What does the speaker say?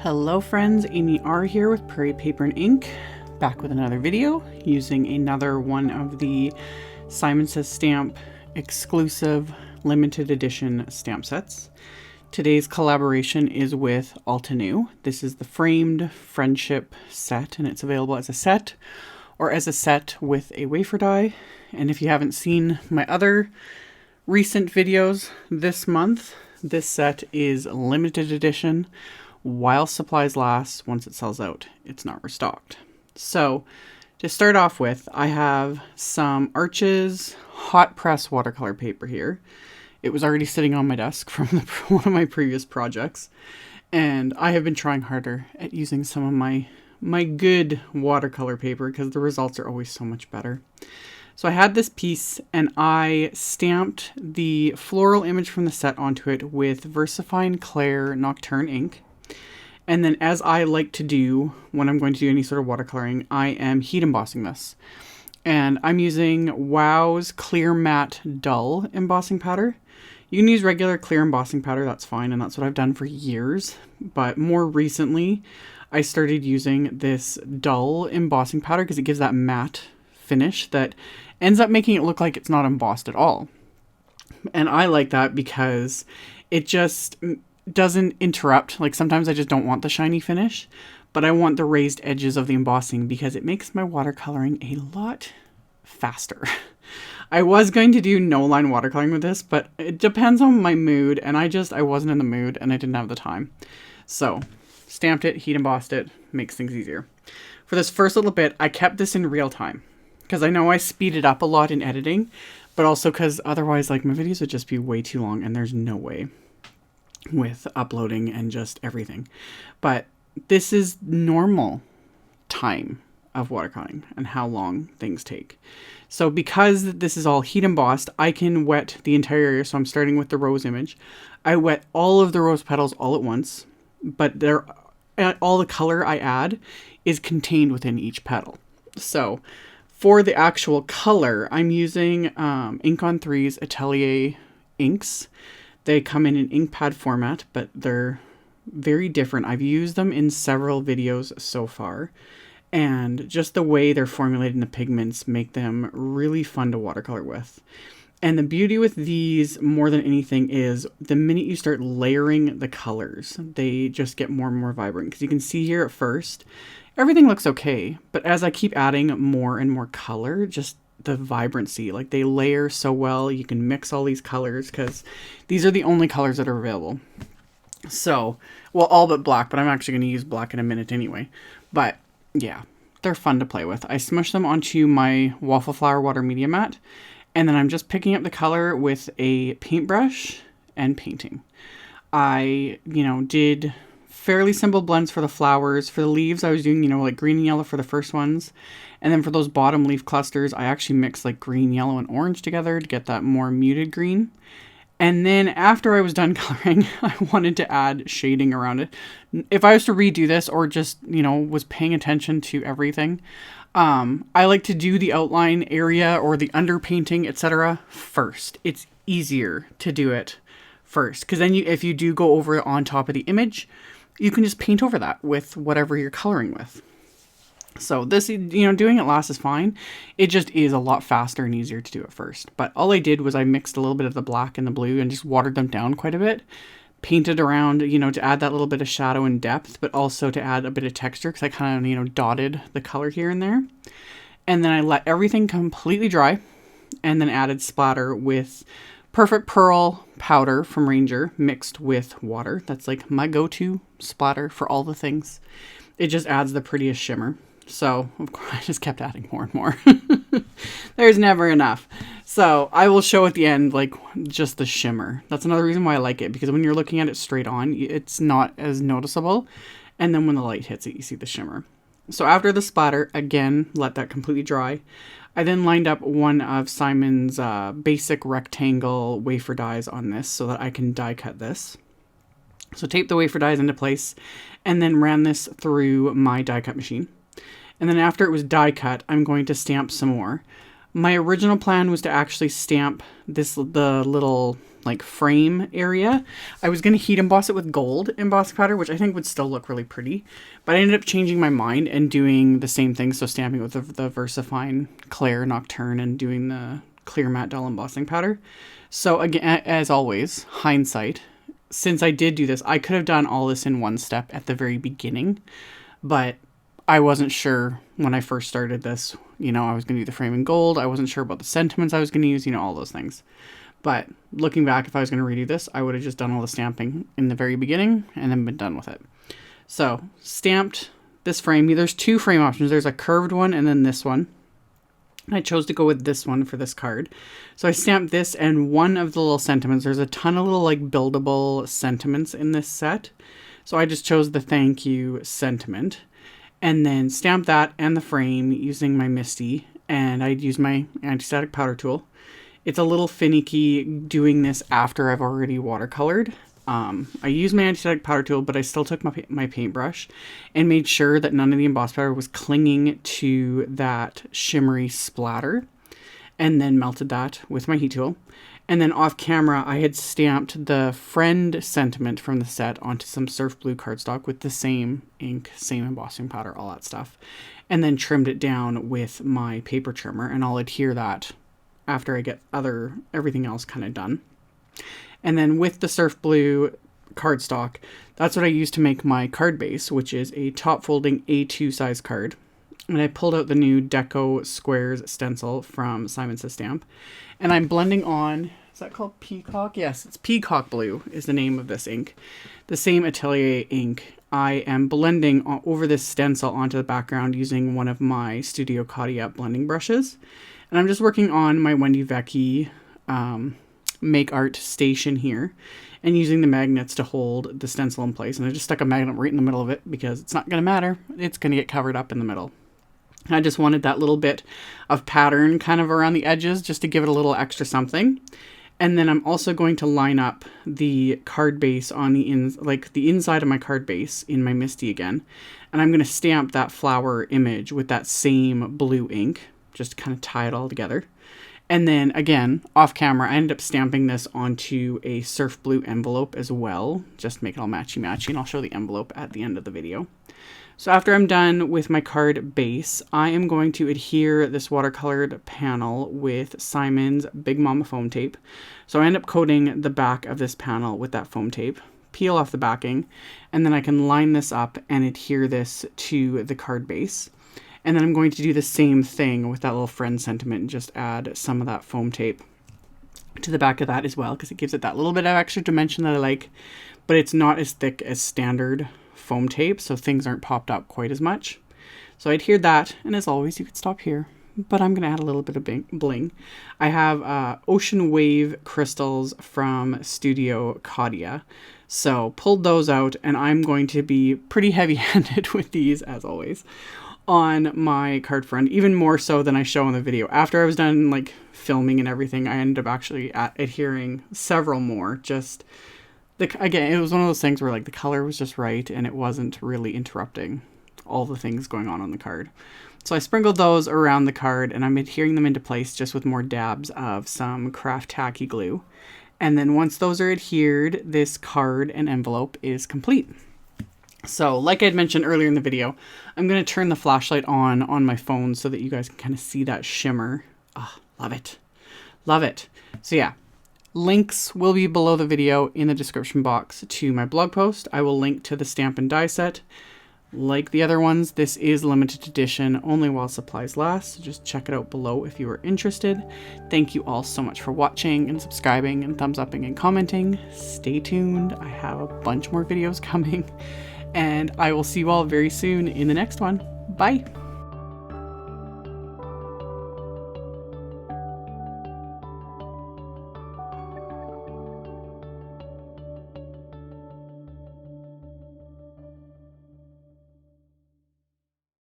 Hello friends, AmyR here with Prairie Paper and Ink, back with another video using another one of the Simon Says Stamp exclusive limited edition stamp sets. Today's collaboration is with AlteNew. This is the framed friendship set, and it's available as a set or as a set with a wafer die. And if you haven't seen my other recent videos this month, this set is limited edition. While supplies last. Once it sells out, it's not restocked. So to start off with, I have some Arches hot press watercolor paper here. It was already sitting on my desk from one of my previous projects, and I have been trying harder at using some of my good watercolor paper because the results are always so much better. So I had this piece and I stamped the floral image from the set onto it with VersaFine Clair Nocturne ink. And then, as I like to do when I'm going to do any sort of watercoloring, I am heat embossing this. And I'm using Wow's Clear Matte Dull embossing powder. You can use regular clear embossing powder, that's fine, and that's what I've done for years. But more recently, I started using this dull embossing powder because it gives that matte finish that ends up making it look like it's not embossed at all. And I like that because it just doesn't interrupt. Like sometimes I just don't want the shiny finish, but I want the raised edges of the embossing because it makes my watercoloring a lot faster. I was going to do no line watercoloring with this, but it depends on my mood, and I wasn't in the mood and I didn't have the time. So stamped it, heat embossed it, makes things easier. For this first little bit, I kept this in real time because I know I speed it up a lot in editing, but also because otherwise like my videos would just be way too long and there's no way with uploading and just everything. But this is normal time of watercoloring and how long things take. So because this is all heat embossed, I can wet the entire area. So I'm starting with the rose image. I wet all of the rose petals all at once, but all the color I add is contained within each petal. So for the actual color, I'm using Ink on 3's Atelier inks. They come in an ink pad format, but they're very different. I've used them in several videos so far, and just the way they're formulated in the pigments make them really fun to watercolor with. And the beauty with these more than anything is the minute you start layering the colors, they just get more and more vibrant. Because you can see here at first, everything looks okay, but as I keep adding more and more color, just the vibrancy, like they layer so well. You can mix all these colors because these are the only colors that are available. So, well, all but black, but I'm actually going to use black in a minute anyway. But yeah, they're fun to play with. I smush them onto my Waffle Flower Water Media Mat, and then I'm just picking up the color with a paintbrush and painting. I, did fairly simple blends for the flowers. For the leaves, I was doing, like green and yellow for the first ones. And then for those bottom leaf clusters, I actually mixed like green, yellow, and orange together to get that more muted green. And then after I was done coloring, I wanted to add shading around it. If I was to redo this or just, was paying attention to everything, I like to do the outline area or the underpainting, etc. first. It's easier to do it first because then if you do go over it on top of the image, you can just paint over that with whatever you're coloring with. So this, doing it last is fine. It just is a lot faster and easier to do it first. But all I did was I mixed a little bit of the black and the blue and just watered them down quite a bit. Painted around, to add that little bit of shadow and depth, but also to add a bit of texture because I kind of, dotted the color here and there. And then I let everything completely dry and then added splatter with Perfect Pearl powder from Ranger mixed with water. That's like my go-to splatter for all the things. It just adds the prettiest shimmer. So, of course, I just kept adding more and more. There's never enough. So, I will show at the end, like, just the shimmer. That's another reason why I like it, because when you're looking at it straight on, it's not as noticeable. And then when the light hits it, you see the shimmer. So, after the splatter, again, let that completely dry. I then lined up one of Simon's basic rectangle wafer dies on this so that I can die cut this. So, tape the wafer dies into place and then ran this through my die cut machine. And then after it was die cut, I'm going to stamp some more. My original plan was to actually stamp the little like frame area. I was going to heat emboss it with gold embossing powder, which I think would still look really pretty, but I ended up changing my mind and doing the same thing. So stamping with the VersaFine Clair Nocturne and doing the clear matte dull embossing powder. So again, as always, hindsight, since I did do this, I could have done all this in one step at the very beginning, but I wasn't sure when I first started this, you know, I was going to do the frame in gold. I wasn't sure about the sentiments I was going to use, you know, all those things. But looking back, if I was going to redo this, I would have just done all the stamping in the very beginning and then been done with it. So stamped this frame. There's two frame options. There's a curved one and then this one. I chose to go with this one for this card. So I stamped this and one of the little sentiments. There's a ton of little like buildable sentiments in this set. So I just chose the thank you sentiment and then stamped that and the frame using my MISTI, and I'd use my anti-static powder tool. It's a little finicky doing this after I've already watercolored. I used my anti-static powder tool, but I still took my paintbrush and made sure that none of the embossed powder was clinging to that shimmery splatter, and then melted that with my heat tool. And then off camera, I had stamped the friend sentiment from the set onto some surf blue cardstock with the same ink, same embossing powder, all that stuff. And then trimmed it down with my paper trimmer, and I'll adhere that after I get everything else kind of done. And then with the surf blue cardstock, that's what I used to make my card base, which is a top folding A2 size card. And I pulled out the new Deco Squares stencil from Simon Says Stamp. And I'm blending on, is that called Peacock? Yes, it's Peacock Blue is the name of this ink. The same Atelier ink. I am blending over this stencil onto the background using one of my Studio Katia blending brushes. And I'm just working on my Wendy Vecchi Make Art station here and using the magnets to hold the stencil in place. And I just stuck a magnet right in the middle of it because it's not going to matter. It's going to get covered up in the middle. I just wanted that little bit of pattern kind of around the edges just to give it a little extra something. And then I'm also going to line up the card base on the inside of my card base in my MISTI again. And I'm going to stamp that flower image with that same blue ink, just to kind of tie it all together. And then again, off camera, I ended up stamping this onto a surf blue envelope as well, just to make it all matchy-matchy, and I'll show the envelope at the end of the video. So after I'm done with my card base, I am going to adhere this watercolored panel with Simon's Big Mama foam tape. So I end up coating the back of this panel with that foam tape, peel off the backing, and then I can line this up and adhere this to the card base. And then I'm going to do the same thing with that little friend sentiment and just add some of that foam tape to the back of that as well, because it gives it that little bit of extra dimension that I like, but it's not as thick as standard foam tape, so things aren't popped up quite as much. So I adhered that, and as always, you could stop here, but I'm going to add a little bit of bling. I have Ocean Wave crystals from Studio Katia, so pulled those out, and I'm going to be pretty heavy-handed with these, as always, on my card front, even more so than I show in the video. After I was done like filming and everything, I ended up actually adhering several more. Again, it was one of those things where like the color was just right and it wasn't really interrupting all the things going on the card. So I sprinkled those around the card and I'm adhering them into place just with more dabs of some craft tacky glue. And then once those are adhered, this card and envelope is complete. So like I had mentioned earlier in the video, I'm going to turn the flashlight on my phone so that you guys can kind of see that shimmer. Oh, love it. Love it. So yeah, links will be below the video in the description box to my blog post. I will link to the stamp and die set. Like the other ones, this is limited edition only while supplies last. So just check it out below if you are interested. Thank you all so much for watching and subscribing and thumbs upping and commenting. Stay tuned. I have a bunch more videos coming. And I will see you all very soon in the next one. Bye!